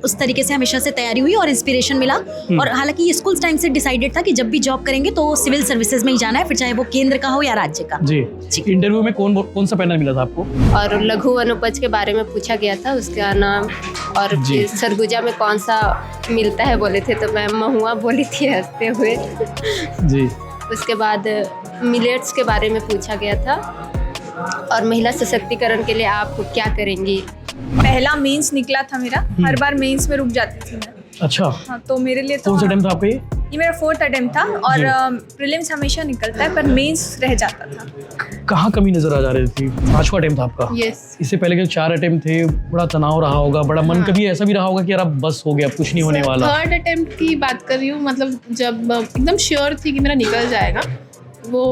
उस तरीके से हमेशा से तैयारी हुई और इंस्पिरेशन मिला। और हालांकि ये स्कूल टाइम से डिसाइडेड था कि जब भी जॉब करेंगे तो सिविल सर्विसेज में ही जाना है, फिर चाहे वो केंद्र का हो या राज्य का। जी। इंटरव्यू में कौन सा पैनल मिला था आपको? और लघु वनोपज के बारे में पूछा गया था, उसका नाम, और सरगुजा में कौन सा मिलता है बोले थे, तो मैं महुआ बोली थी हंसते हुए। जी। उसके बाद मिलेट्स के बारे में पूछा गया था, और महिला सशक्तिकरण के लिए आप क्या करेंगी। पहला मेंस निकला था मेरा, हर बार मेंस में रुक जाती थी मैं। अच्छा। हाँ, तो मेरे लिए तो कौन सा अटेम्प्ट था आपका ये मेरा 4th अटेम्प्ट था। और प्रीलिम्स हमेशा निकलता है पर मेंस रह जाता था। कहाँ कमी नजर आ जा रही थी? 5वां अटेम्प्ट था आपका? यस। इससे पहले के 4 अटेम्प्ट थे, बड़ा तनाव रहा होगा, बड़ा मन कभी ऐसा भी रहा होगा कि यार अब बस हो गया, अब कुछ नहीं होने वाला? 3rd अटेम्प्ट की बात कर रही हूँ, मतलब जब एकदम श्योर थी कि मेरा निकल जाएगा, वो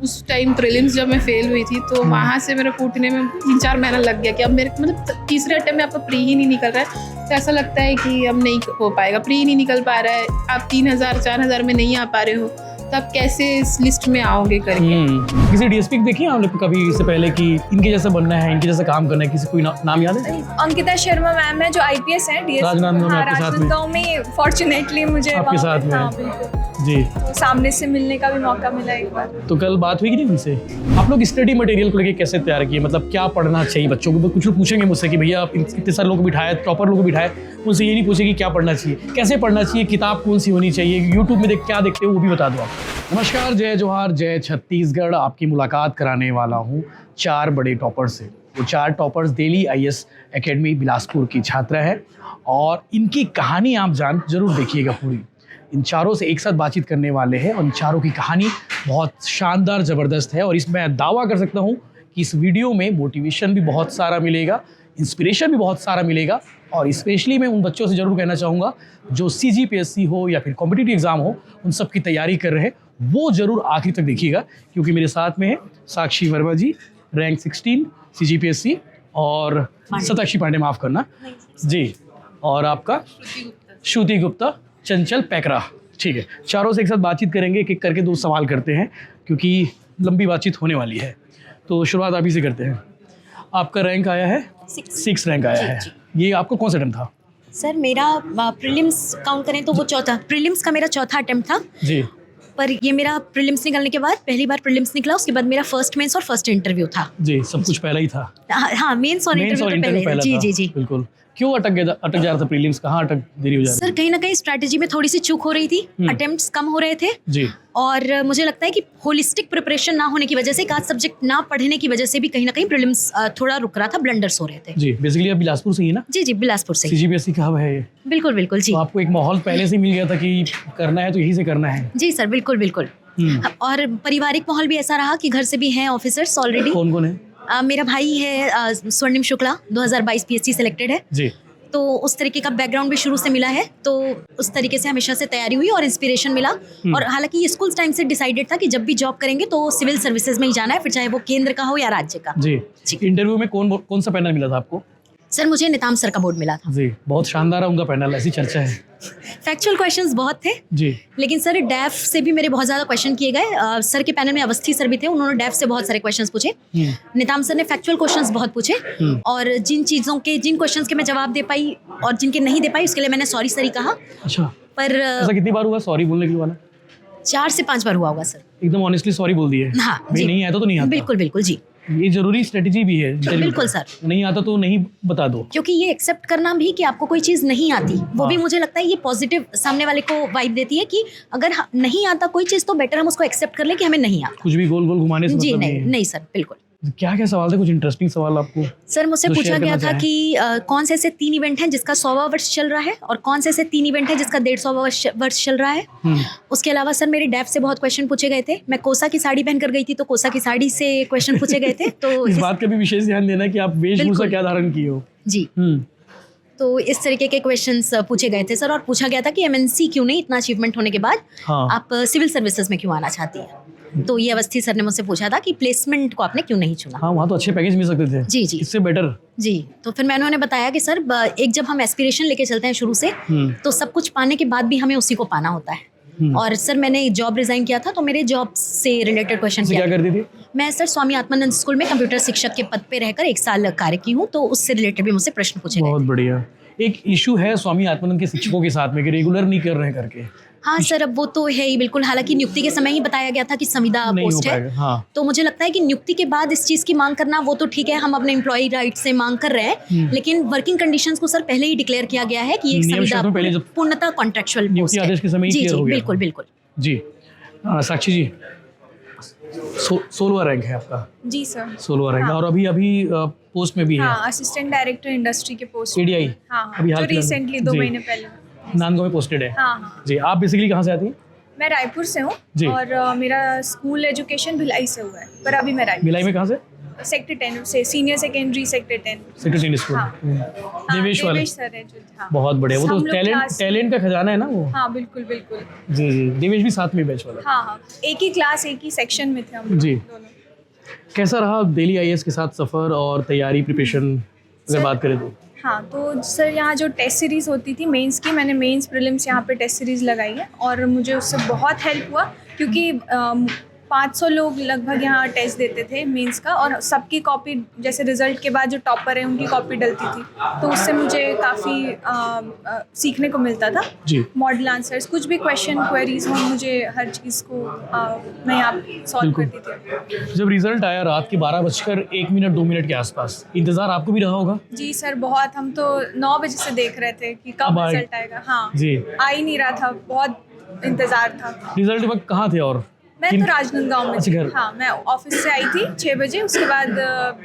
उस टाइम प्रीलिम्स जब मैं फेल हुई थी तो वहाँ से मेरे फूटने में 3-4 महीना लग गया कि अब मेरे मतलब तीसरे अटेम्प्ट में आपका प्री ही नहीं निकल रहा है, तो ऐसा लगता है कि अब नहीं हो पाएगा, प्री नहीं निकल पा रहा है, आप 3000-4000 में नहीं आ पा रहे हो, तो आप कैसे इस लिस्ट में आओगे करके। किसी डीएसपी को देखी आपने कभी इससे पहले कि इनके जैसा बनना है, इनके जैसा काम करना है? किसी कोई नाम याद है? अंकिता शर्मा मैम है जो IPS है डीएसपी राजनांदगांव में। फॉर्चुनेटली मुझे आपके साथ में। हाँ, बिल्कुल। जी। तो सामने से मिलने का भी मौका मिला एक बार। तो कल बात हुई कि नहीं उनसे? आप लोग स्टडी मटेरियल को लेके कैसे तैयार किए? मतलब क्या पढ़ना चाहिए बच्चों को? कुछ लोग पूछेंगे मुझसे कि भैया आप इतने सारे लोगों को बिठाए, टॉपर लोगों को बिठाए, उनसे ये नहीं पूछे कि क्या पढ़ना चाहिए, कैसे पढ़ना चाहिए, किताब कौन सी होनी चाहिए, यूट्यूब में देख क्या देखते हो वो भी बता दो आप। नमस्कार, जय जोहार, जय छत्तीसगढ़। आपकी मुलाकात कराने वाला हूँ 4 बड़े टॉपर से। वो 4 toppers Delhi IAS academy Bilaspur की छात्रा है और इनकी कहानी आप जरूर देखिएगा पूरी। इन चारों से एक साथ बातचीत करने वाले हैं और इन चारों की कहानी बहुत शानदार, ज़बरदस्त है और इसमें दावा कर सकता हूँ कि इस वीडियो में मोटिवेशन भी बहुत सारा मिलेगा, इंस्पिरेशन भी बहुत सारा मिलेगा। और स्पेशली मैं उन बच्चों से ज़रूर कहना चाहूँगा जो CGPSC हो या फिर कॉम्पिटिटिव एग्ज़ाम हो, उन सब की तैयारी कर रहे हैं, वो ज़रूर आखिर तक देखिएगा, क्योंकि मेरे साथ में है साक्षी वर्मा जी, रैंक 16 CGPSC, और सताक्षी पांडे, माफ़ करना जी, और आपका श्रुति गुप्ता, चंचल पैकरा। ठीक है, चारों से एक साथ बातचीत करेंगे, एक एक करके 2 सवाल करते हैं क्योंकि लंबी बातचीत होने वाली है। तो शुरुआत आप ही से करते हैं। आपका रैंक आया है 6 रैंक आया है। ये आपको कौन सा अटेम्प्ट था? सर मेरा प्रीलिम्स काउंट करें तो वो चौथा, प्रीलिम्स का मेरा चौथा अटेम्प्ट था जी। पर ये मेरा प्रीलिम्स निकलने के बाद पहली बार प्रीलिम्स निकला, उसके बाद मेरा फर्स्ट मेंस और फर्स्ट इंटरव्यू था जी। सब कुछ पहला ही था? हाँ, मेंस और इंटरव्यू तो पहले। जी जी जी, बिल्कुल। क्यों अटक जा रहा था प्रीलिम्स? कहाँ अटक देरी हो जा रही? सर कहीं ना कहीं स्ट्रैटेजी में थोड़ी सी चूक हो रही थी, अटेम्प्ट्स कम हो रहे थे जी। और मुझे लगता है कि होलिस्टिक प्रिपरेशन ना होने की वजह से, एक आध सब्जेक्ट ना पढ़ने की वजह से भी कहीं ना कहीं प्रीलिम्स थोड़ा रुक रहा था, ब्लंडर्स हो रहे थे जी। बेसिकली आप बिलासपुर से ही ना? जी जी, बिलासपुर से। CGPSC का है ये? बिल्कुल बिल्कुल जी। तो आपको एक माहौल पहले से मिल गया था कि करना है तो यही से करना है? जी सर, बिल्कुल बिल्कुल। और पारिवारिक माहौल भी ऐसा रहा कि घर से भी हैं ऑफिसर्स ऑलरेडी। कौन कौन है? मेरा भाई है स्वर्णिम शुक्ला, 2022 PSC सिलेक्टेड है जी। तो उस तरीके का बैकग्राउंड भी शुरू से मिला है, तो उस तरीके से हमेशा से तैयारी हुई और इंस्पिरेशन मिला। और हालांकि ये स्कूल टाइम से डिसाइडेड था कि जब भी जॉब करेंगे तो सिविल सर्विसेज में ही जाना है, फिर चाहे वो केंद्र का हो या राज्य का जी। इंटरव्यू में कौन सा पैनल मिला था आपको? सर मुझे निताम सर का बोर्ड मिला था जी। बहुत शानदार है उनका पैनल, ऐसी चर्चा है। फैक्चुअल क्वेश्चंस बहुत थे जी, लेकिन सर डैफ से भी मेरे बहुत ज़्यादा क्वेश्चन किए गए। सर के पैनल में अवस्थी सर भी थे, उन्होंने डैफ से बहुत सारे क्वेश्चंस पूछे। निताम सर ने फैक्चुअल क्वेश्चंस बहुत पूछे और जिन क्वेश्चंस के मैं जवाब दे पाई और जिनके नहीं दे पाई उसके लिए मैंने सॉरी सर ही कहा। अच्छा, पर ऐसा कितनी बार हुआ सॉरी बोलने के वाला? 4 से 5 बार हुआ होगा सर। एकदम ऑनेस्टली सॉरी बोल दिए? हाँ जी। नहीं आता तो नहीं आता? बिल्कुल बिल्कुल जी, ये जरूरी स्ट्रेटेजी भी है। बिल्कुल सर, नहीं आता तो नहीं बता दो, क्योंकि ये एक्सेप्ट करना भी कि आपको कोई चीज़ नहीं आती, वो भी मुझे लगता है ये पॉजिटिव सामने वाले को वाइब देती है कि अगर नहीं आता कोई चीज़ तो बेटर हम उसको एक्सेप्ट कर ले कि हमें नहीं आता। कुछ भी गोल गोल घुमाने से जी मतलब नहीं सर, बिल्कुल। क्या क्या सवाल थे? कुछ इंटरेस्टिंग सवाल आपको? सर मुझसे पूछा गया था कि कौन से ऐसे 3 इवेंट हैं जिसका 100वां वर्ष चल रहा है और कौन से ऐसे 3 इवेंट हैं जिसका 150वां वर्ष चल रहा है। उसके अलावा सर मेरे डैफ से बहुत क्वेश्चन पूछे गए थे। मैं कोसा की साड़ी पहन कर गई थी तो कोसा की साड़ी से क्वेश्चन पूछे गए थे। तो इस बात का भी विशेष ध्यान देना कि आप वेशभूषा क्या धारण की हो जी। तो इस तरीके के क्वेश्चंस पूछे गए थे सर, और पूछा गया था कि MNC क्यों नहीं, इतना अचीवमेंट होने के बाद आप सिविल सर्विसेज में क्यों आना चाहती हैं। तो ये अवस्थी सर ने मुझसे पूछा था कि प्लेसमेंट को आपने क्यों नहीं चुना। हाँ, वहाँ तो अच्छे पैकेज मिल सकते थे जी जी, इससे बेटर जी। तो फिर मैंने उन्हें बताया कि सर एक जब हम एस्पिरेशन लेके चलते हैं शुरू से तो सब कुछ पाने के बाद भी हमें उसी को पाना होता है। और सर मैंने जॉब रिजाइन किया था तो मेरे जॉब से रिलेटेड क्वेश्चन क्या करती थी? मैं सर स्वामी आत्मानंद स्कूल में कंप्यूटर शिक्षक के पद पे रहकर 1 साल कार्य की हूँ, तो उससे रिलेटेड भी मुझसे प्रश्न पूछे गए। बहुत बढ़िया। एक इशू है स्वामी आत्मानंद के शिक्षकों के साथ में कि रेगुलर नहीं कर रहे हैं करके। हाँ सर, अब वो तो है ही बिल्कुल। हालांकि नियुक्ति के समय ही बताया गया था कि संविदा नहीं हो पोस्ट है। पाएगा, हाँ। तो मुझे लगता है कि नियुक्ति के बाद इस चीज़ की मांग करना वो तो ठीक है, हम अपने एम्प्लॉय राइट से मांग कर रहे हैं, लेकिन वर्किंग कंडीशंस को सर पहले ही डिक्लेयर किया गया है कि एक नियम शर्तों में पहले संविदा जब पूर्णतः कॉन्ट्रेक्चुअल नियुक्ति आदेश के समय ही जी क्लियर जी हो गया। बिल्कुल बिल्कुल जी। साक्षी जी, 16वां रैंक है आपका, जी सर। 16वां रैंक। हाँ। और अभी पोस्ट में भी है हाँ, असिस्टेंट डायरेक्टर इंडस्ट्री के पोस्ट। ADI। हाँ, अभी हाल जो फिलहाल- रिसेंटली 2 जी। महीने पहले। नांदगांव में पोस्टेड है। हाँ हाँ। जी। आप बेसिकली कहाँ से आती हैं? मैं रायपुर से हूँ जी। और मेरा स्कूल एजुकेशन भिलाई से हुआ है, पर अभी मैं रायपुर भिलाई में कहाँ से? सेक्टर 10 से, senior secondary sector 10। Secretary school. हाँ। देवेश वाले। देवेश सर है जो। हाँ। बहुत बढ़िया, वो हम तो लोग टैलेंट क्लास- टैलेंट का खजाना है ना वो। हाँ बिल्कुल बिल्कुल। जी जी। देवेश भी साथ में बैच वाला। हाँ हाँ, एक ही क्लास एक ही सेक्शन में थे हम लोग जी। दोनों। कैसा रहा दिल्ली IAS के साथ सफ़र और तैयारी प्रिपरेशन अगर सर- बात करें तो? हाँ, तो सर यहाँ जो टेस्ट सीरीज़ होती थी मेंस की, मैंने मेंस प्रीलिम्स यहाँ पे टेस्ट सीरीज़ लगाई है और मुझे उससे बहुत हेल्प हुआ, क्योंकि 500 लोग लगभग यहाँ टेस्ट देते थे मेंस का, और सबकी कॉपी जैसे रिजल्ट के बाद जो टॉपर है उनकी कॉपी डलती थी, तो उससे मुझे काफ़ी सीखने को मिलता था। जी। मॉडल आंसर्स, कुछ भी क्वेश्चन क्वेरीज हो, मुझे हर चीज़ को मैं यहाँ सॉल्व बिल्कुल। करती थी। जब रिजल्ट आया रात के 12:01 2 मिनट के आसपास, इंतज़ार आपको भी रहा होगा? जी सर, बहुत। हम तो 9 बजे से देख रहे थे कि अब कब आए- रिजल्ट आएगा। हाँ जी। आ ही नहीं रहा था, बहुत इंतज़ार था। रिजल्ट वक्त कहाँ थे और? मैं तो राजनांदगांव में अच्छा, थी। घर। हाँ, मैं ऑफिस से आई थी 6 बजे, उसके बाद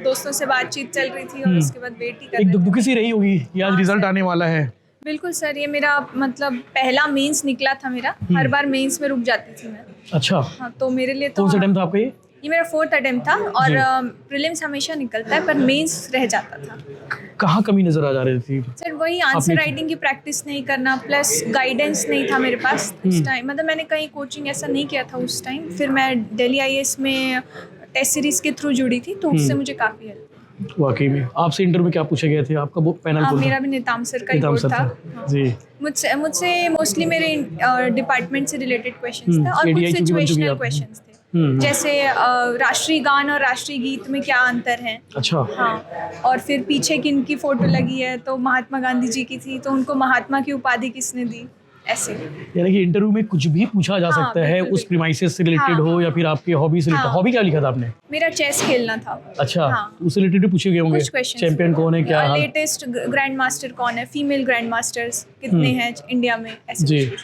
दोस्तों से बातचीत चल रही थी और उसके बाद वेट ही कर एक रहे थे। दुखी सी रही होगी कि आज हाँ, रिजल्ट सर। आने वाला है। बिल्कुल सर, ये मेरा मतलब पहला मेंस निकला था मेरा। हर बार मेंस में रुक जाती थी मैं। अच्छा, हाँ, तो मेरे लिए तो कौन सा टाइम था आपका ये? ये मेरा 4th अटेम्प्ट था और प्रीलिम्स हमेशा निकलता है, पर मेंस रह जाता था। कहाँ कमी नज़र आ जा रही थी? सर वही आंसर आपने- राइटिंग की प्रैक्टिस नहीं करना, प्लस गाइडेंस नहीं था मेरे पास उस टाइम। मतलब मैंने कहीं कोचिंग ऐसा नहीं किया था उस टाइम। फिर मैं दिल्ली IAS में टेस्ट सीरीज के थ्रू जुड़ी थी, तो उससे मुझे काफ़ी हेल्प। वाकई में। आपसे इंटरव्यू में क्या पूछे गए थे? आपका वो पैनल हाँ, कौन था? मेरा भी निताम सर का ही निताम बोर्ड सर था। था। हाँ। जी। मुझसे मोस्टली मेरे डिपार्टमेंट से रिलेटेड क्वेश्चंस थे और ADI कुछ चूंकि बन चुकी है सिचुएशनल आप। क्वेश्चंस थे, हम्म। जैसे राष्ट्रीय गान और राष्ट्रीय गीत में क्या अंतर है। अच्छा। हाँ, और फिर पीछे किनकी फोटो लगी है, तो महात्मा गांधी जी की थी, तो उनको महात्मा की उपाधि किसने दी, ऐसे। यानी कि इंटरव्यू में कुछ भी पूछा जा हाँ, सकता है, बिल्कुल, उस बिल्कुल। प्रीमाइसेस से रिलेटेड हाँ, हो या फिर आपके हॉबी से रिलेटेड। हाँ। हॉबी क्या लिखा था आपने? मेरा चेस खेलना था। अच्छा, हाँ। उससे रिलेटेड पूछे गए होंगे। कुछ क्वेश्चन चैंपियन कौन है, क्या हाल? लेटेस्ट ग्रैंड मास्टर कौन है, फीमेल ग्रैंड मास्टर्स कितने हैं इंडिया में, ऐसे जी। कुछ।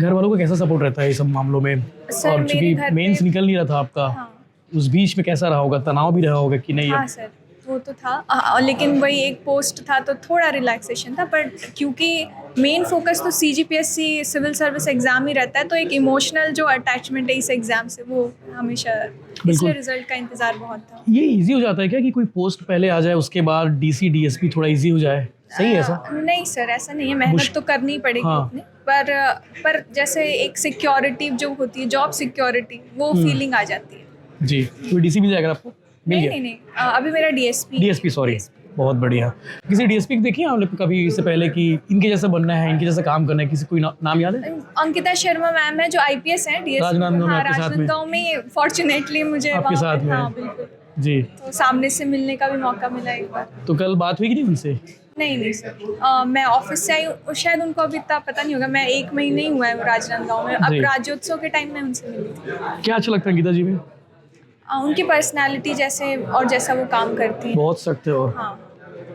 घर वालों का कैसा सपोर्ट रहता है इस सब मामलों में? सर, और मेरे चूंकि घर मेंस पे- निकल नहीं रहा था आपका, हाँ। उस बीच में कैसा रहा होगा? तनाव भी रहा होगा कि नहीं? हाँ सर, वो तो था। लेकिन वही एक पोस्ट था तो थोड़ा रिलैक्सेशन था, पर क्योंकि मेन फोकस तो CGPSC सिविल सर्विस एग्जाम ही रहता है, तो एक इमोशनल जो अटैचमेंट है इस एग्जाम से, वो हमेशा, इसलिए रिजल्ट का इंतजार बहुत था। ये इजी हो जाता है क्या कि कोई पोस्ट पहले आ जाए उसके बाद DC DSP थोड़ा इजी हो जाए? सही है ऐसा? नहीं सर, ऐसा नहीं है। मेहनत तो करनी ही पड़ेगी हाँ। अपनी, पर जैसे एक सिक्योरिटी जो होती है, जॉब सिक्योरिटी, वो फीलिंग आ जाती है। जी। कोई DC मिल जाएगा आपको? मिल नहीं गया? नहीं नहीं, अभी मेरा DSP। सॉरी। बहुत बढ़िया। किसी DSP को देखिए आप लोग कभी इससे पहले कि इनके जैसा बनना है, इनके जैसा काम करना है? किसी कोई नाम याद है? अंकिता शर्मा मैम है जो IPS हैं DSP। राजनांदगांव में हाँ, आपके साथ में? राजनांदगांव में फॉर्चुनेटली मुझे आपके वहाँ साथ पे- में? हाँ बिल्कुल, जी। तो सामने से मिलने का भी मौका मिला एक बार। तो कल बात हुई कि नहीं उनसे? नहीं सर, मैं ऑफिस से आई हूँ, शायद उनको अभी इतना पता नहीं होगा। मैं 1 महीने ही हुआ है राजनांदगांव में। अब जी। राज्योत्सव के टाइम में उनसे मिली थी। क्या अच्छा लगता है गीता जी में? उनकी पर्सनालिटी जैसे और जैसा वो काम करती है। बहुत सख्त है। और हाँ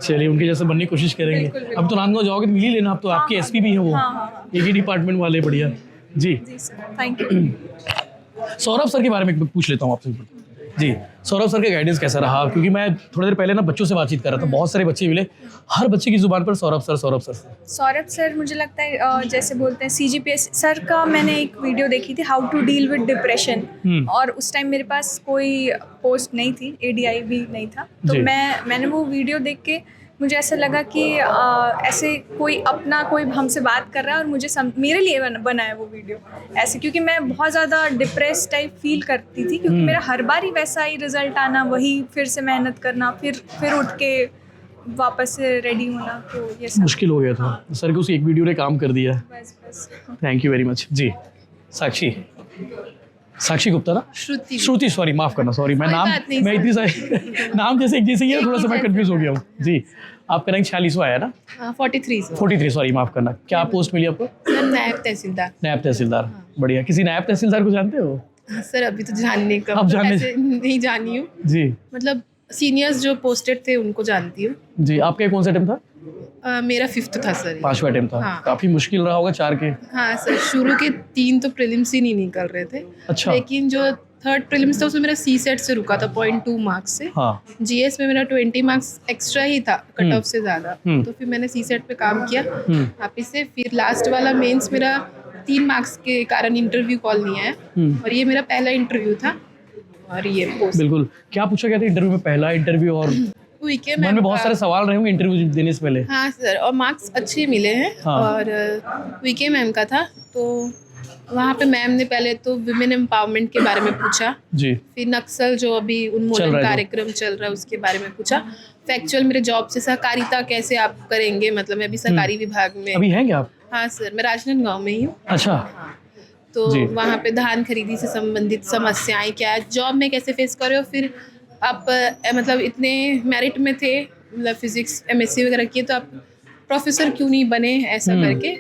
चलिए उनके जैसे बनने की कोशिश करेंगे। बिल्कुल, बिल्कुल। अब तो नांदगांव जाओगे तो मिल ही लेना। अब तो आपके हाँ, SP भी हैं वो। हाँ, हाँ, हाँ। एक ही डिपार्टमेंट वाले। बढ़िया। जी। जी sir, thank you. Saurabh sir के बारे में पूछ लेता हूँ आपसे। जी, सौरभ सर का गाइडेंस कैसा रहा? क्योंकि मैं थोड़ी देर पहले ना बच्चों से बातचीत कर रहा था, बहुत सारे बच्चे मिले, हर बच्चे की जुबान पर Saurabh sir Saurabh sir. Saurabh sir मुझे लगता है जैसे बोलते हैं CGPS सर का, मैंने एक वीडियो देखी थी, how to deal with depression, और उस टाइम मेरे पास कोई पोस्ट नहीं थी, ADI भी नहीं था, तो जी। मैंने वो वीडियो देख के मुझे ऐसा लगा कि ऐसे कोई अपना कोई हमसे बात कर रहा है और मुझे मेरे लिए बना है वो वीडियो ऐसे, क्योंकि मैं बहुत ज़्यादा डिप्रेस टाइप फील करती थी, क्योंकि मेरा हर बार ही वैसा ही रिजल्ट आना, वही फिर से मेहनत करना, फिर उठ के वापस से रेडी होना, तो ये सब मुश्किल हो गया था। सर के उस एक वीडियो ने काम कर दिया। बस थैंक यू वेरी मच। जी। साक्षी गुप्ता ना? श्रुति, सॉरी माफ करना, सॉरी मैं कोई नाम, बात नहीं, मैं इतनी सारी नाम जैसे एक जैसे ही है, थोड़ा सा मैं कंफ्यूज हो गया हूँ। जी। आपका रैंक 46वां आया ना? 43 से 43, सॉरी माफ़ करना। क्या पोस्ट मिली आपको? सर नायब तहसीलदार। नायब तहसीलदार, बढ़िया। किसी नायब तहसीलदार को जानते हो? हाँ, सर अभी तो जानने का अब जानने- ऐसे नहीं जानी हूँ, जी मतलब सीनियर्स जो पोस्टेड थे उनको जानती हूँ। जी। आपका कौन सा अटेम्प्ट था? मेरा 5th था सर। 5वां अटेम्प्ट था। हाँ। काफ़ी मुश्किल रहा होगा 4 के। हाँ सर, शुरू के 3 तो प्रीलिम्स ही नहीं निकल रहे थे। अच्छा। लेकिन जो 3rd प्रीलिम्स था उसमें मेरा सी सेट से रुका था 0.2 मार्क्स से। हाँ। जीएस में मेरा 20 मार्क्स एक्स्ट्रा ही था कट ऑफ से ज़्यादा, हम्म। तो फिर मैंने सी सेट पे काम किया हम्म। वापिस से। फिर लास्ट वाला मेंस मेरा 3 मार्क्स के कारण इंटरव्यू कॉल नहीं आया, और ये मेरा पहला इंटरव्यू था। और ये पोस्ट बिल्कुल। क्या पूछा गया था इंटरव्यू में? पहला इंटरव्यू, और वीके मन में बहुत सारे सवाल रहे होंगे इंटरव्यू देने से पहले। हाँ सर, और मार्क्स अच्छे मिले हैं। हाँ। और वीके मैम का था, तो वहाँ पे मैम ने पहले तो विमेन एम्पावरमेंट के बारे में पूछा, जी। फिर नक्सल जो अभी चल उन्मूलन रहा है कार्यक्रम चल रहा है उसके बारे में पूछा। फैक्चुअल मेरे जॉब से सहकारिता कैसे आप करेंगे, मतलब मैं अभी सहकारी विभाग में। अभी हैं क्या आप? हाँ सर, मैं राजनांदगांव में ही हूँ। अच्छा। तो जी। वहाँ पे धान खरीदी से संबंधित समस्याएं क्या है, जॉब में कैसे फेस कर रहे हो। फिर आप मतलब इतने मेरिट में थे, मतलब फिजिक्स एमएससी वगैरह किए, तो आप प्रोफेसर क्यों नहीं बने, ऐसा करके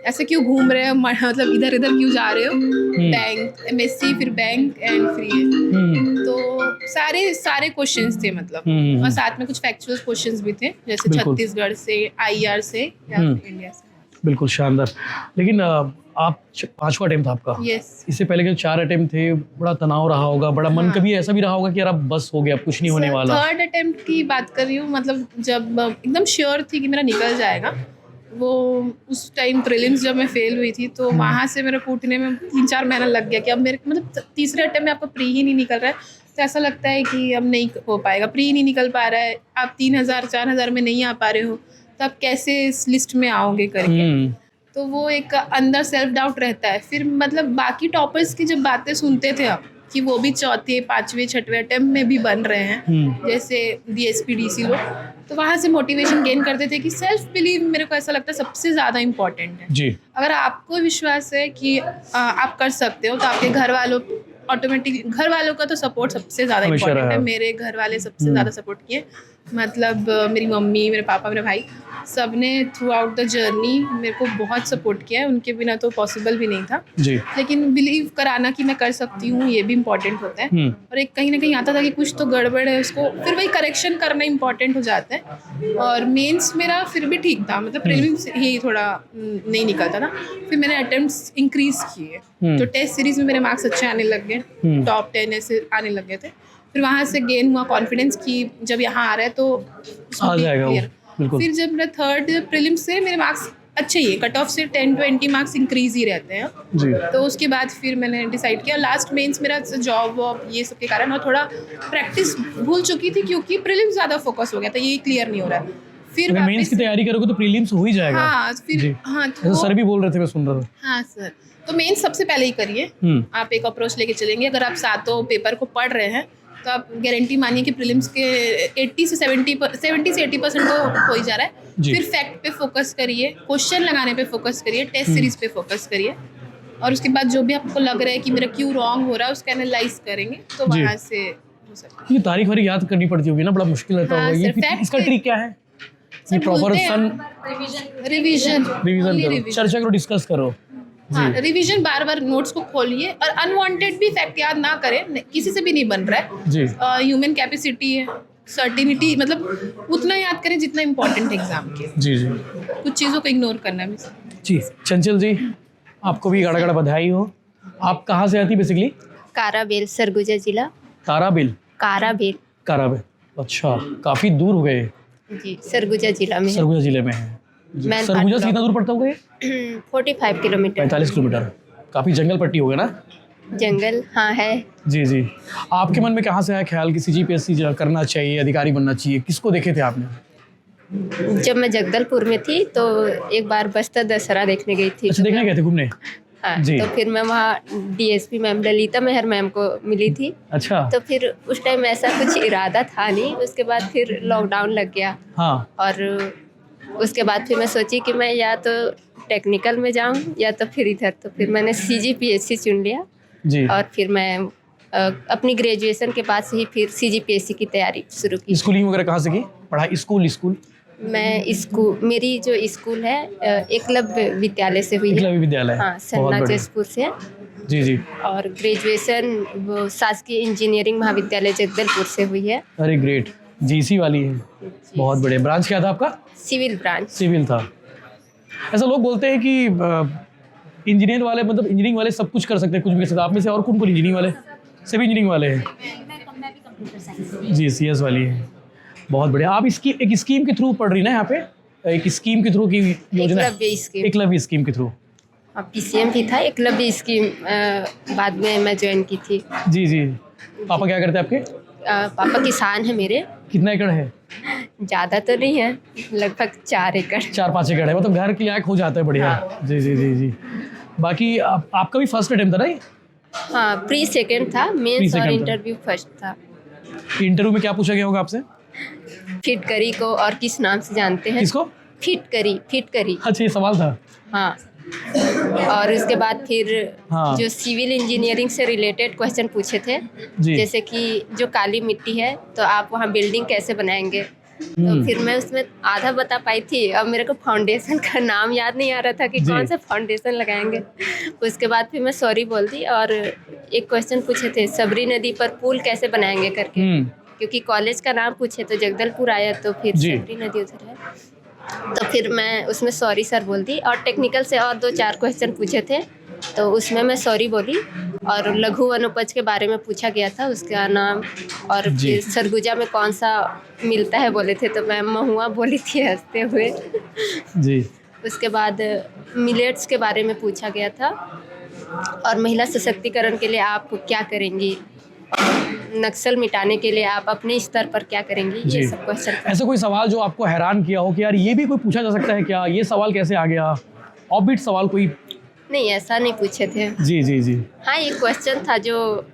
ऐसे क्यों घूम रहे हो, मतलब इधर इधर क्यों जा रहे हो। बैंक एमएससी, फिर बैंक एंड फ्री। तो सारे क्वेश्चंस थे मतलब, और साथ में कुछ फैक्चुअल क्वेश्चंस भी थे, जैसे बिल्कुल। छत्तीसगढ़ से, आईआर से या इंडिया से। बिल्कुल शानदार। लेकिन आप 5वां अटेम्प्ट था आपका। यस। इससे पहले के 4 अटेम्प्ट थे, बड़ा तनाव रहा होगा, बड़ा मन कभी ऐसा भी रहा होगा कि यार अब बस हो गया, अब कुछ नहीं होने वाला? 3rd अटेम्प्ट की बात कर रही हूँ, मतलब जब एकदम श्योर थी कि मेरा निकल जाएगा, वो उस टाइम प्रीलिम्स जब मैं फेल हुई थी, तो वहाँ से मेरे फूटने में 3-4 महीना लग गया कि अब मेरे मतलब तीसरे अटेम्प्ट में आपका प्री ही नहीं निकल रहा है, तो ऐसा लगता है कि अब नहीं हो पाएगा, प्री नहीं निकल पा रहा है, आप 3000-4000 में नहीं आ पा रहे हो, तो आप कैसे इस लिस्ट में आओगे करके। तो वो एक अंदर सेल्फ डाउट रहता है। फिर मतलब बाकी टॉपर्स की जब बातें सुनते थे आप, कि वो भी 4थे, 5वें, 6वें अटेम्प्ट में भी बन रहे हैं, जैसे डीएसपी डीसी लोग, तो वहाँ से मोटिवेशन गेन करते थे कि सेल्फ बिलीव मेरे को ऐसा लगता है सबसे ज़्यादा इम्पॉर्टेंट है। जी। अगर आपको विश्वास है कि आप कर सकते हो, तो आपके घर वालों ऑटोमेटिक, घर वालों का तो सपोर्ट सबसे ज़्यादा हमेशा इम्पोर्टेंट है। रहा। मेरे घर वाले सबसे ज़्यादा सपोर्ट किए, मतलब मेरी मम्मी, मेरे पापा, मेरे भाई, सब ने थ्रू आउट द जर्नी मेरे को बहुत सपोर्ट किया है। उनके बिना तो पॉसिबल भी नहीं था। जी। लेकिन बिलीव कराना कि मैं कर सकती हूँ, ये भी इम्पोर्टेंट होता है। और एक कहीं ना कहीं आता था कि कुछ तो गड़बड़ है, उसको फिर वही करेक्शन करना इम्पोर्टेंट हो जाता है। और मेंस मेरा फिर भी ठीक था, मतलब प्रीलिम्स ही थोड़ा नहीं निकलता था। फिर मैंने अटेम्प्ट्स इंक्रीज किए, तो टेस्ट सीरीज में मेरे मार्क्स अच्छे आने लग गए, टॉप 10 ऐसे आने लग गए थे। फिर वहाँ से गेन हुआ कॉन्फिडेंस कि जब यहाँ आ रहा है तो आ जाएगा वो, बिल्कुल। फिर जब मेरा 3rd प्रीलिम्स से मेरे मार्क्स अच्छे ही, कट ऑफ से 10-20 मार्क्स इंक्रीज ही रहते हैं जी। तो उसके बाद फिर मैंने डिसाइड किया। लास्ट मेंस मेरा जॉब वॉब ये सब के कारण और थोड़ा प्रैक्टिस भूल चुकी थी, क्योंकि प्रीलिम्स ज़्यादा फोकस हो गया था, ये क्लियर नहीं हो रहा है। फिर अगर मेंस की तैयारी करोगे तो प्रीलिम्स हो ही जाएगा। हाँ फिर जी। हाँ ऐसा सर भी बोल रहे थे, मैं सुन रहा था। हाँ सर, तो मेंस सबसे पहले ही करिए। आप एक अप्रोच लेके चलेंगे। अगर आप सातों पेपर को पढ़ रहे हैं तो आप गारंटी मानिए कि प्रीलिम्स के 70 से 80% तो हो ही जा रहा है। जी। फिर फैक्ट पे फोकस करिए, क्वेश्चन लगाने पे फोकस करिए, टेस्ट सीरीज पे फोकस करिए, और उसके बाद जो भी आपको लग रहा है कि मेरा क्यों रॉन्ग हो रहा है उसका एनालाइज करेंगे, तो जी। वहाँ से हो सकता है। ये तारीख वारी याद करनी पड़ती होगी ना, बड़ा मुश्किल रहता हाँ होगा। ये सर, fact इसका पे- ट्रिक क्या है? ये सर प्रॉपर बोलते हैं, सन रिवीजन रिवीजन करो, चर्चा करो, डिस्कस करो। हाँ, रिवीजन बार बार नोट्स को खोलिए, और अनवांटेड भी फैक्ट याद ना करें, किसी से भी नहीं बन रहा है। जी। ह्यूमन कैपेसिटी है, सर्टिनिटी, मतलब उतना याद करें जितना इम्पोर्टेंट एग्जाम के। जी जी कुछ चीज़ों को इग्नोर करना भी। जी। चंचल जी, आपको भी गाड़ा गाड़ा बधाई हो। आप कहाँ से आती बेसिकली? काराबेल, सरगुजा जिला। ताराबिल? काराबेल काराबिल, अच्छा, काफ़ी दूर हो गए। जी, सरगुजा जिला में है। सरगुजा जिले में है। जी। मैन सरगुजा से पाट कितना दूर पड़ता होगा ये? 45 किलोमीटर 45 किलोमीटर। काफ़ी जंगल पट्टी हो गया ना? जंगल, हाँ है। जी जी। आपके मन में कहाँ से आया ख्याल कि CGPSC करना चाहिए, अधिकारी बनना चाहिए? किसको देखे थे आपने? जब मैं जगदलपुर में थी तो एक बार बस्तर दशहरा देखने गई थी। अच्छा, देखने गए थे घूमने? हाँ, जी। तो फिर मैं वहाँ DSP मैम ललिता मेहर मैम को मिली थी। अच्छा। तो फिर उस टाइम ऐसा कुछ इरादा था नहीं। उसके बाद फिर लॉकडाउन लग गया, हाँ। और उसके बाद फिर मैं सोची कि मैं या तो टेक्निकल में जाऊँ या तो फिर इधर। तो फिर मैंने CGPSC चुन लिया, जी। और फिर मैं अपनी ग्रेजुएशन के बाद से ही फिर CGPSC की तैयारी शुरू की। स्कूलिंग वगैरह कहाँ से की? पढ़ाई स्कूल? मैं स्कूल, मेरी जो स्कूल है एकलव्य विद्यालय से हुई है। एकलव्य विद्यालय, हाँ, बहुत सन्ना बढ़िया। जसपुर से। जी जी। और ग्रेजुएशन वो शासकीय इंजीनियरिंग महाविद्यालय जगदलपुर से हुई है। अरे ग्रेट, जीसी वाली है, बहुत बढ़िया। ब्रांच क्या था आपका? Civil branch. सिविल था। ऐसा लोग बोलते हैं कि इंजीनियर वाले मतलब इंजीनियरिंग वाले सब कुछ कर सकते हैं, कुछ भी कर सकते हैं। आप में से और कौन कौन इंजीनियरिंग वाले? सभी इंजीनियरिंग वाले हैं। जी, सीएस वाली है, बहुत बढ़िया। आप इसकी एक स्कीम के थ्रू पढ़ रही ना यहाँ पे, एक स्कीम के थ्रू की योजना, एकलव्य स्कीम। एकलव्य स्कीम के थ्रू। पीसीएम भी था, एकलव्य स्कीम बाद में मैं ज्वाइन की थी। जी जी। पापा क्या करते हैं आपके? पापा किसान है मेरे। कितना एकड़ है? ज़्यादा तो नहीं है, लगभग 4 एकड़। 4-5 एकड़ है, मतलब घर के लायक हो जाता है, बढ़िया। हाँ। जी जी जी जी। बाकी आपका भी फर्स्ट अटेम्प्ट था ना ये? हाँ, प्री सेकंड था, मेंस और Pre-second था। इंटरव्यू फर्स्ट था। इंटरव्यू में क्या पूछा गया होगा आपसे? फिट करी को और किस नाम से जानते हैं? किसको? फिट करी। अच्छा, ये सवाल था। हाँ। और उसके बाद फिर हाँ। जो सिविल इंजीनियरिंग से रिलेटेड क्वेश्चन पूछे थे, जी। जैसे कि जो काली मिट्टी है तो आप वहाँ बिल्डिंग कैसे बनाएंगे। तो फिर मैं उसमें आधा बता पाई थी। अब मेरे को फाउंडेशन का नाम याद नहीं आ रहा था कि जी। कौन सा फाउंडेशन लगाएंगे। उसके बाद फिर मैं सॉरी बोल दी और एक क्वेश्चन पूछे थे, सबरी नदी पर पुल कैसे बनाएंगे करके। क्योंकि कॉलेज का नाम पूछे तो जगदलपुर आया, तो फिर जी। सबरी नदी उधर है, तो फिर मैं उसमें सॉरी सर बोल दी। और टेक्निकल से और 2-4 क्वेश्चन पूछे थे, तो उसमें मैं सॉरी बोली। और लघु वनोपज के बारे में पूछा गया था, उसका नाम। और जी। फिर सरगुजा में कौन सा मिलता है बोले थे, तो मैं महुआ बोली थी हंसते हुए। जी। उसके बाद मिलेट्स के बारे में पूछा गया था, और महिला सशक्तिकरण के लिए आप क्या करेंगी, नक्सल मिटाने के लिए आप अपने स्तर पर क्या करेंगी, जी। ये सब क्वेश्चन। ऐसा कोई सवाल जो आपको हैरान किया हो कि यार ये भी कोई पूछा जा सकता है क्या, ये सवाल कैसे आ गया? ऑबिट सवाल कोई? नहीं, ऐसा नहीं पूछे थे। जी जी जी। हाँ, एक क्वेश्चन था जो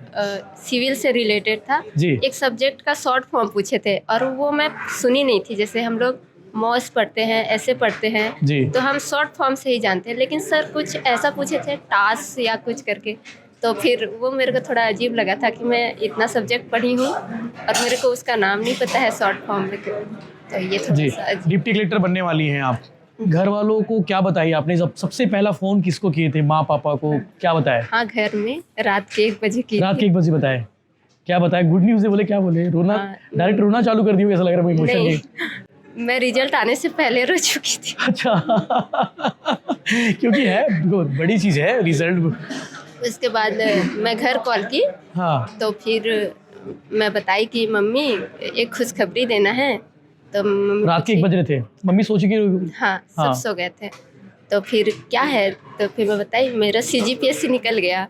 सिविल से रिलेटेड था। जी। एक सब्जेक्ट का शॉर्ट फॉर्म पूछे थे, और वो मैं सुनी नहीं थी। जैसे हम लोग मॉस पढ़ते हैं, ऐसे पढ़ते हैं, जी। तो हम शॉर्ट फॉर्म से ही जानते हैं। लेकिन सर कुछ ऐसा पूछे थे, टास्क या कुछ करके, तो फिर वो मेरे को थोड़ा अजीब लगा था कि मैं इतना सब्जेक्ट पढ़ी हूँ और मेरे को उसका नाम नहीं पता है शॉर्ट फॉर्म में। तो ये जी। थोड़ा सा अजीब। डिप्टी कलेक्टर बनने वाली हैं आप, घर वालों को क्या बताइए आपने? सबसे पहला फ़ोन किसको किए थे? माँ पापा को क्या बताया? हाँ, घर में रात के 1 बजे की रात थी। के 1 बजे बताए? क्या बताया? गुड न्यूज़ है बोले? क्या बोले? रोना? हाँ। डायरेक्ट रोना चालू कर दिया, ऐसा लग रहा है इमोशन नहीं, नहीं। मैं रिजल्ट आने से पहले रो चुकी थी। अच्छा। क्योंकि है बड़ी चीज़ है रिजल्ट। उसके बाद मैं घर कॉल की, हाँ। तो फिर मैं बताई कि मम्मी एक खुशखबरी देना है। तो मम्मी रात के 1 बज रहे थे, मम्मी सोची कि हाँ, सब हाँ। सो गए थे। तो फिर क्या है, तो फिर मैं बताई मेरा CGPS निकल गया।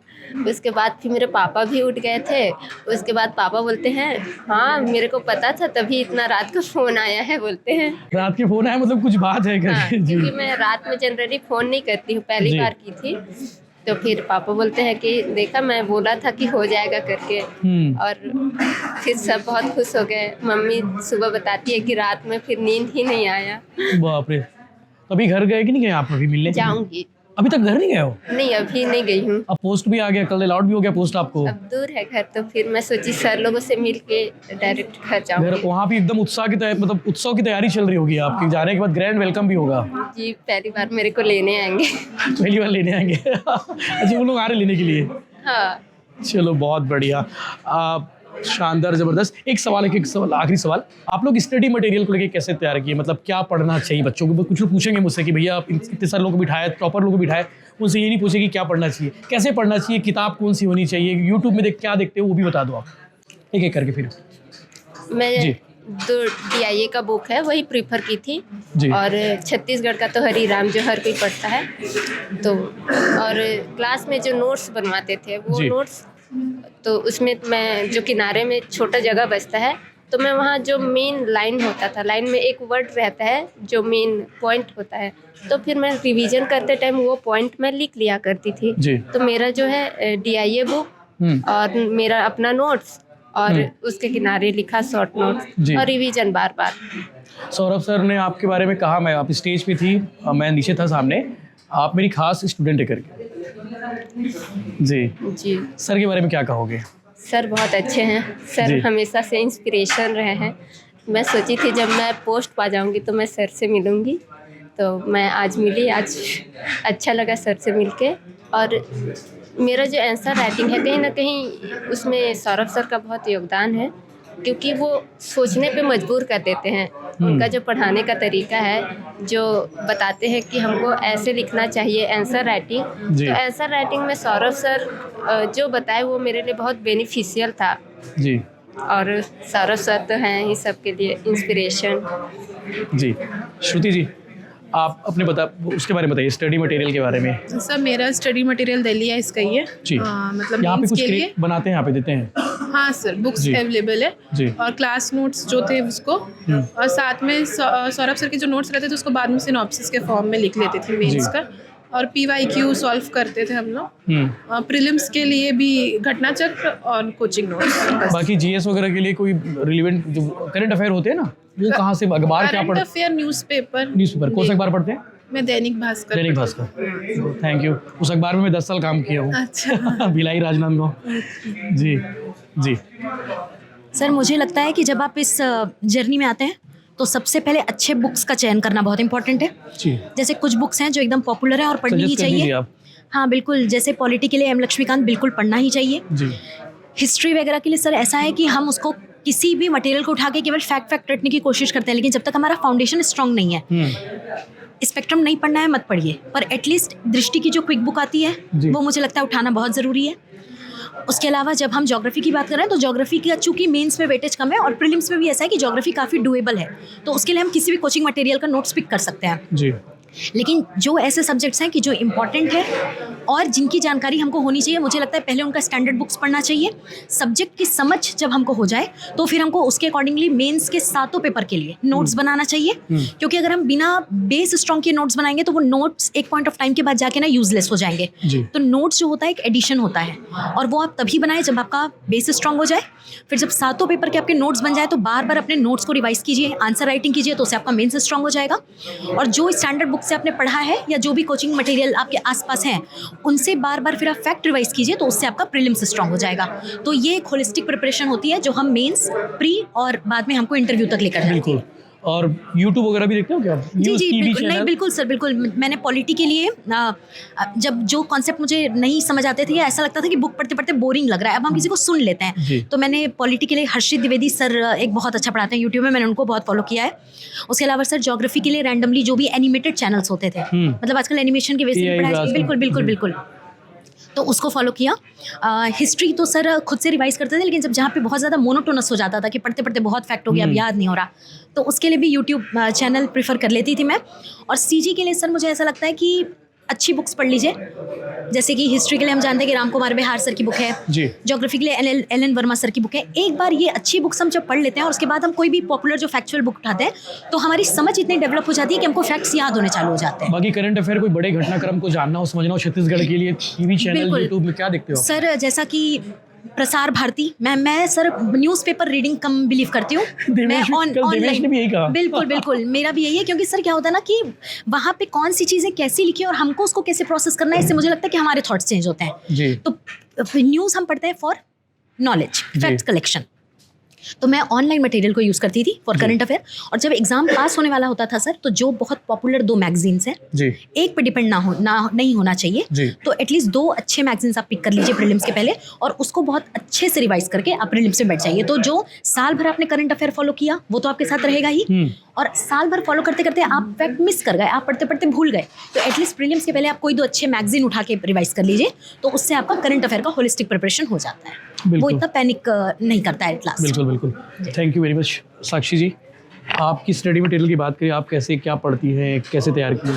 उसके बाद फिर मेरे पापा भी उठ गए थे। उसके बाद पापा बोलते हैं, हाँ मेरे को पता था, तभी इतना रात को फ़ोन आया है, बोलते हैं। रात के फ़ोन आया मतलब कुछ बात है हाँ, करके। जी। क्योंकि मैं रात में जनरली फ़ोन नहीं करती हूँ, पहली जी। बार की थी। तो फिर पापा बोलते हैं कि देखा, मैं बोला था कि हो जाएगा करके। और फिर सब बहुत खुश हो गए। मम्मी सुबह बताती है कि रात में फिर नींद ही नहीं आया। बाप रे। तो अभी घर गए कि नहीं गए आप अभी मिलने? जाऊंगी। अभी तक घर नहीं गए हो? नहीं, अभी नहीं गई हूँ। अब पोस्ट भी आ गया, कल अलॉट भी हो गया पोस्ट आपको। अब दूर है घर, तो फिर मैं सोची सर लोगों से मिल के डायरेक्ट घर घर जाऊंगी। वहाँ भी एकदम मतलब उत्सव की तैयारी चल रही होगी आपकी, जाने के बाद ग्रैंड वेलकम भी होगा। जी, पहली बार मेरे को लेने आएंगे। पहली बार लेने आएंगे। अच्छा, वो लोग आ रहे लेने के लिए? हाँ। चलो बहुत बढ़िया, शानदार, ज़बरदस्त। एक सवाल आखिरी सवाल, आप लोग स्टडी मटेरियल को लेके कैसे तैयार किए? मतलब क्या पढ़ना चाहिए बच्चों को? कुछ लोग पूछेंगे मुझसे कि भैया आप इतने सारे लोग को बिठाए, टॉपर लोग को बिठाए, उनसे ये नहीं पूछे कि क्या पढ़ना चाहिए, कैसे पढ़ना चाहिए, किताब कौन सी होनी चाहिए, यूट्यूब में क्या देखते हो वो भी बता दो आप, एक एक करके। फिर मैं जी। जो DIA का बुक है वही प्रीफर की थी। जी। और छत्तीसगढ़ का तो हरी राम जो हर कोई पढ़ता है। तो और क्लास में जो नोट्स बनवाते थे वो जी। नोट्स, तो उसमें मैं जो किनारे में छोटा जगह बचता है, तो मैं वहाँ जो मेन लाइन होता था, लाइन में एक वर्ड रहता है जो मेन पॉइंट होता है, तो फिर मैं रिवीजन करते टाइम वो पॉइंट मैं लिख लिया करती थी। जी। तो मेरा जो है DIA बुक और मेरा अपना नोट्स और उसके किनारे लिखा शॉर्ट जी। नोट्स और रिवीजन बार बार। सौरभ सर ने आपके बारे में कहा, मैं आप स्टेज पे थी, मैं नीचे था सामने, आप मेरी खास स्टूडेंट है करके। जी। जी, सर के बारे में क्या कहोगे? सर बहुत अच्छे हैं। सर जी। हमेशा से इंस्पिरेशन रहे हैं। मैं सोची थी जब मैं पोस्ट पा जाऊंगी तो मैं सर से मिलूंगी, तो मैं आज मिली। आज अच्छा लगा सर से मिलके। और मेरा जो आंसर राइटिंग है कहीं ना कहीं उसमें सौरभ सर का बहुत योगदान है, क्योंकि वो सोचने पे मजबूर कर देते हैं। उनका जो पढ़ाने का तरीका है, जो बताते हैं कि हमको ऐसे लिखना चाहिए आंसर राइटिंग, तो आंसर राइटिंग में सौरभ सर जो बताए वो मेरे लिए बहुत बेनिफिशियल था जी। और सौरभ सर तो हैं ही सबके लिए इंस्पिरेशन। जी श्रुति जी, आप अपने उसके बारे में बताइए, स्टडी मटेरियल के बारे में। सर मेरा स्टडी मटेरियल दिल्ली आइस का ही है जी। मतलब यहाँ पे मेंस कुछ के लिए बनाते हैं, यहाँ पे देते हैं। हाँ सर, बुक्स जी। अवेलेबल है जी। और क्लास नोट्स जो थे उसको, और साथ में सौरभ सर के जो नोट्स रहते थे उसको बाद में सिनॉप्सिस के फॉर्म में लिख लेते थे मेंस का, और PYQ सॉल्व करते थे हम लोग। प्रीलिम्स के लिए भी घटना चक्र और कोचिंग नोट्स। बाकी GS वगैरह के लिए कोई रिलेवेंट जो करंट अफेयर होते हैं ना, वो कहाँ से, अखबार क्या करंट अफेयर न्यूज़पेपर कौन सा अखबार पढ़ते हैं? मैं दैनिक भास्कर। Dainik Bhaskar, thank you. उस अखबार में मैं 10 साल काम किया हूँ। अच्छा। भिलाई राजनांदगांव। जी जी। सर मुझे लगता है कि जब आप इस जर्नी में आते हैं तो सबसे पहले अच्छे बुक्स का चयन करना बहुत इंपॉर्टेंट है। जी। जैसे कुछ बुक्स हैं जो एकदम पॉपुलर है और पढ़नी ही सजेस्ट कर दीजिए चाहिए। आप। हाँ बिल्कुल, जैसे पॉलिटी के लिए M लक्ष्मीकांत बिल्कुल पढ़ना ही चाहिए। जी। हिस्ट्री वगैरह के लिए सर ऐसा है कि हम उसको किसी भी मटेरियल को उठा के केवल फैक्ट रटने की कोशिश करते हैं, लेकिन जब तक हमारा फाउंडेशन स्ट्रांग नहीं है, स्पेक्ट्रम नहीं पढ़ना है मत पढ़िए, पर एटलीस्ट दृष्टि की जो क्विक बुक आती है वो मुझे लगता है उठाना बहुत ज़रूरी है। उसके अलावा जब हम ज्योग्राफी की बात कर रहे हैं तो ज्योग्राफी का चूंकि मेंस में वेटेज कम है और प्रीलिम्स में भी ऐसा है कि ज्योग्राफी काफ़ी डुएबल है, तो उसके लिए हम किसी भी कोचिंग मटेरियल का नोट्स पिक कर सकते हैं जी। लेकिन जो ऐसे सब्जेक्ट्स हैं कि जो इम्पॉर्टेंट है और जिनकी जानकारी हमको होनी चाहिए, मुझे लगता है पहले उनका स्टैंडर्ड बुक्स पढ़ना चाहिए। सब्जेक्ट की समझ जब हमको हो जाए तो फिर हमको उसके अकॉर्डिंगली मेंस के 7 पेपर के लिए नोट्स बनाना चाहिए, क्योंकि अगर हम बिना बेस स्ट्रॉन्ग के नोट्स बनाएंगे तो वो नोट्स एक पॉइंट ऑफ टाइम के बाद जाके ना यूजलेस हो जाएंगे। तो नोट्स जो होता है एक एडिशन होता है और वो आप तभी बनाए जब आपका बेस स्ट्रॉन्ग हो जाए। फिर जब 7 पेपर के आपके नोट्स बन जाए तो बार बार अपने नोट्स को रिवाइज कीजिए, आंसर राइटिंग कीजिए, तो उससे आपका मेंस स्ट्रॉन्ग हो जाएगा। और जो स्टैंडर्ड बुक से आपने पढ़ा है या जो भी कोचिंग मटेरियल आपके आसपास हैं उनसे बार बार फिर आप फैक्ट रिवाइज कीजिए, तो उससे आपका प्रीलिम्स स्ट्रॉन्ग हो जाएगा। तो ये एक होलिस्टिक प्रिपरेशन होती है जो हम मेंस, प्री और बाद में हमको इंटरव्यू तक लेकर जाते हैं। बिल्कुल। और YouTube वगैरह भी देखते हो क्या? जी जी बिल्कुल, नहीं बिल्कुल सर, बिल्कुल। मैंने पॉलिटी के लिए जब जो कॉन्सेप्ट मुझे नहीं समझ आते थे या ऐसा लगता था कि बुक पढ़ते पढ़ते बोरिंग लग रहा है, अब हम किसी को सुन लेते हैं, तो मैंने पॉलिटी के लिए हर्षित द्विवेदी सर एक बहुत अच्छा पढ़ाते हैं यूट्यूब में, मैंने उनको बहुत फॉलो किया है। उसके अलावा सर ज्योग्राफी के लिए रैंडमली जो भी एनिमेटेड चैनल्स होते थे, मतलब आजकल एनिमेशन के बेस पे पढ़ाई, बिल्कुल बिल्कुल बिल्कुल, तो उसको फॉलो किया। हिस्ट्री तो सर खुद से रिवाइज करते थे, लेकिन जब जहाँ पे बहुत ज़्यादा मोनोटोनस हो जाता था कि पढ़ते पढ़ते बहुत फैक्ट हो गया, अब याद नहीं हो रहा, तो उसके लिए भी यूट्यूब चैनल प्रेफर कर लेती थी मैं। और CG के लिए सर मुझे ऐसा लगता है कि अच्छी बुक्स पढ़ लीजिए, जैसे कि हिस्ट्री के लिए हम जानते हैं कि राम कुमार बिहार सर की बुक है, ज्योग्राफी के लिए LN वर्मा सर की बुक है। एक बार ये अच्छी बुक्स हम जब पढ़ लेते हैं और उसके बाद हम कोई भी पॉपुलर जो फैक्चुअल बुक उठाते हैं तो हमारी समझ इतनी डेवलप हो जाती है कि हमको फैक्ट्स याद होने चालू हो जाते हैं। बाकी करंट अफेयर कोई बड़े घटनाक्रम को जानना हो, समझना हो छत्तीसगढ़ के लिए, TV चैनल यूट्यूब में क्या देखते हो सर? जैसा कि प्रसार भारती, मैं सर न्यूज़पेपर रीडिंग कम बिलीव करती हूँ, मैं ऑनलाइन। बिल्कुल बिल्कुल, मेरा भी यही है, क्योंकि सर क्या होता है ना कि वहाँ पे कौन सी चीज़ें कैसी लिखी है और हमको उसको कैसे प्रोसेस करना है, इससे मुझे लगता है कि हमारे थॉट्स चेंज होते हैं। तो न्यूज़ हम पढ़ते हैं फॉर नॉलेज, फैक्ट कलेक्शन, तो मैं ऑनलाइन मटेरियल को यूज़ करती थी फॉर करंट अफेयर। और जब एग्जाम पास होने वाला होता था सर, तो जो बहुत पॉपुलर 2 मैगजीन्स हैं, एक पे डिपेंड नहीं होना चाहिए, तो एटलीस्ट 2 अच्छे मैगजीन्स आप पिक कर लीजिए प्रीलिम्स के पहले और उसको बहुत अच्छे से रिवाइज करके आप प्रीलिम्स में बैठ जाइए। तो जो साल भर आपने करंट अफेयर फॉलो किया वो तो आपके साथ रहेगा ही, और साल भर फॉलो करते करते आप फैक्ट मिस कर गए, आप पढ़ते पढ़ते भूल गए, तो एटलीस्ट प्रीलिम्स के पहले आप कोई 2 अच्छे मैगजीन उठा के रिवाइज कर लीजिए, तो उससे आपका करंट अफेयर का होलिस्टिक प्रिपरेशन हो जाता है, वो इतना पैनिक नहीं करता है एट लास्ट। बिल्कुल बिल्कुल, थैंक यू वेरी मच। साक्षी जी, आपकी स्टडी मटेरियल की बात करें, आप कैसे क्या पढ़ती हैं, कैसे तैयार की?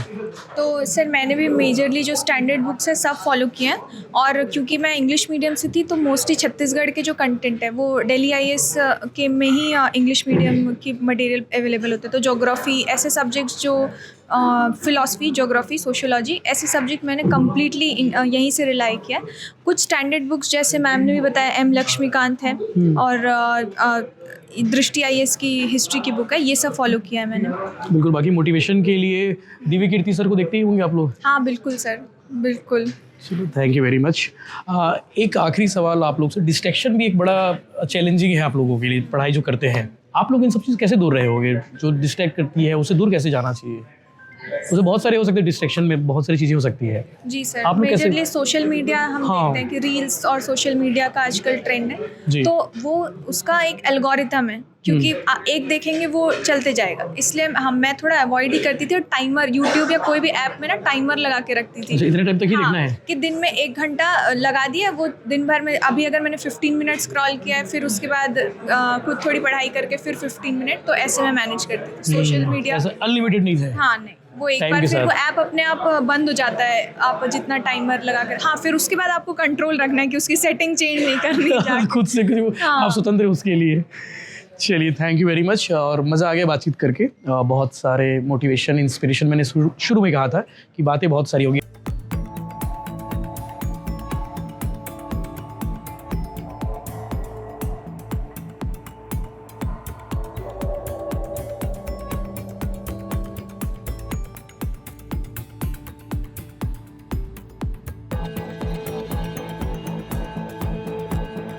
तो सर मैंने भी मेजरली जो स्टैंडर्ड बुक्स है सब फॉलो किए हैं, और क्योंकि मैं इंग्लिश मीडियम से थी तो मोस्टली छत्तीसगढ़ के जो कंटेंट है वो दिल्ली IAS के में ही इंग्लिश मीडियम की मटेरियल अवेलेबल होते हैं। तो ज्योग्राफी, ऐसे सब्जेक्ट्स जो फ़िलासफ़ी, ज्योग्राफी, सोशियोलॉजी, ऐसे सब्जेक्ट मैंने कम्प्लीटली यहीं से रिलाई किया। कुछ स्टैंडर्ड बुक्स जैसे मैम ने भी बताया M लक्ष्मीकांत है और दृष्टि IAS की हिस्ट्री की बुक है, ये सब फॉलो किया है मैंने। बिल्कुल। बाकी मोटिवेशन के लिए दिव्य कीर्ति सर को देखते ही होंगे आप लोग? हाँ बिल्कुल सर, बिल्कुल। चलो, थैंक यू वेरी मच। एक आखिरी सवाल आप लोग से, डिस्ट्रैक्शन भी एक बड़ा चैलेंजिंग है आप लोगों के लिए, पढ़ाई जो करते हैं, आप लोग इन सब चीज़ कैसे दूर रहे होगे? जो डिस्ट्रैक्ट करती है उससे दूर कैसे जाना चाहिए? उससे बहुत सारे हो सकते हैं, डिस्ट्रैक्शन में बहुत सारी चीज़ें हो सकती है। जी सर, आप लोग कैसे- मेजरली सोशल मीडिया हम हाँ। देखते हैं कि रील्स और सोशल मीडिया का आजकल ट्रेंड जी। है, तो वो उसका एक एल्गोरिथम है, क्योंकि एक देखेंगे वो चलते जाएगा, इसलिए मैं थोड़ा अवॉइड ही करती थी। और टाइमर यूट्यूब या कोई भी ऐप में ना टाइमर लगा के रखती थी। अच्छा, इतने टाइम तक ही हाँ, देखना है? कि दिन में 1 घंटा लगा दिया, वो दिन भर में अभी अगर मैंने 15 मिनट स्क्रॉल किया है, फिर उसके बाद खुद थोड़ी पढ़ाई करके फिर 15 मिनट, तो ऐसे मैं मैनेज करती थी सोशल मीडिया। ऐसा अनलिमिटेड नहीं है। हाँ नहीं, वो एक Time बार के फिर साथ। वो ऐप अपने आप बंद हो जाता है, आप जितना टाइमर लगा कर। हाँ, फिर उसके बाद आपको कंट्रोल रखना है कि उसकी सेटिंग चेंज नहीं करनी जाके। खुद से कुछ हाँ। आप स्वतंत्र हैं उसके लिए। चलिए, थैंक यू वेरी मच, और मज़ा आ गया बातचीत करके। बहुत सारे मोटिवेशन, इंस्पिरेशन, मैंने शुरू में कहा था कि बातें बहुत सारी होगी।